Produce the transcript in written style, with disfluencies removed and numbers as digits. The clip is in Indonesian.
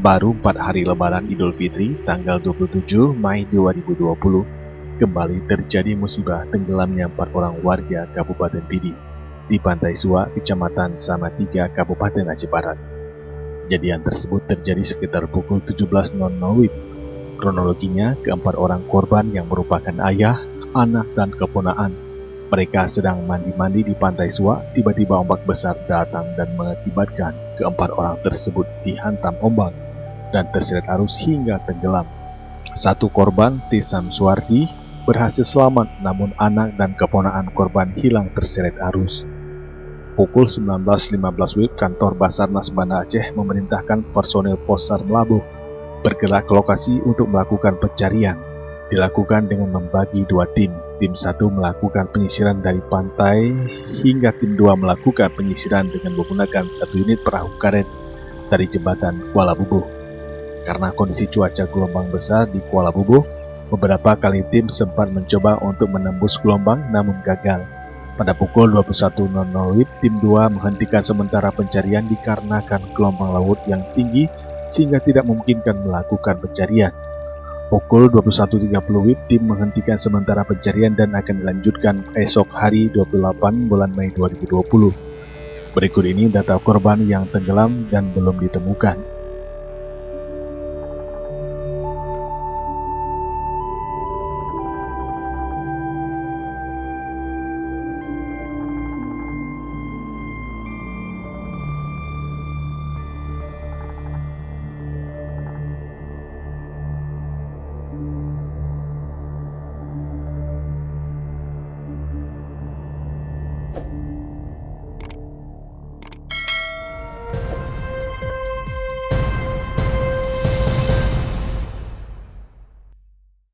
Baru 4 hari Lebaran Idul Fitri tanggal 27 Mei 2020, kembali terjadi musibah tenggelamnya 4 orang warga Kabupaten Pidi di Pantai Suak, Kecamatan Salatiga, Kabupaten Aceh Barat. Kejadian tersebut terjadi sekitar pukul 17.00 WIB. Kronologinya, keempat orang korban yang merupakan ayah, anak, dan keponakan. Mereka sedang mandi-mandi di Pantai Suak, tiba-tiba ombak besar datang dan mengakibatkan keempat orang tersebut dihantam ombak dan terseret arus hingga tenggelam. Satu korban, Tisam Suwardi, berhasil selamat, namun anak dan keponakan korban hilang terseret arus. Pukul 19.15 WIB, kantor Basarnas Banda Aceh memerintahkan personel Posar Melabuh bergerak ke lokasi untuk melakukan pencarian. Dilakukan dengan membagi dua tim. Tim 1 melakukan penyisiran dari pantai hingga tim 2 melakukan penyisiran dengan menggunakan 1 unit perahu karet dari jembatan Kuala Bubuh. Karena kondisi cuaca gelombang besar di Kuala Bubuh, beberapa kali tim sempat mencoba untuk menembus gelombang namun gagal. Pada pukul 21.00 WIB, tim 2 menghentikan sementara pencarian dikarenakan gelombang laut yang tinggi sehingga tidak memungkinkan melakukan pencarian. Pukul 21.30 WIB, tim menghentikan sementara pencarian dan akan dilanjutkan esok hari 28 bulan Mei 2020. Berikut ini data korban yang tenggelam dan belum ditemukan.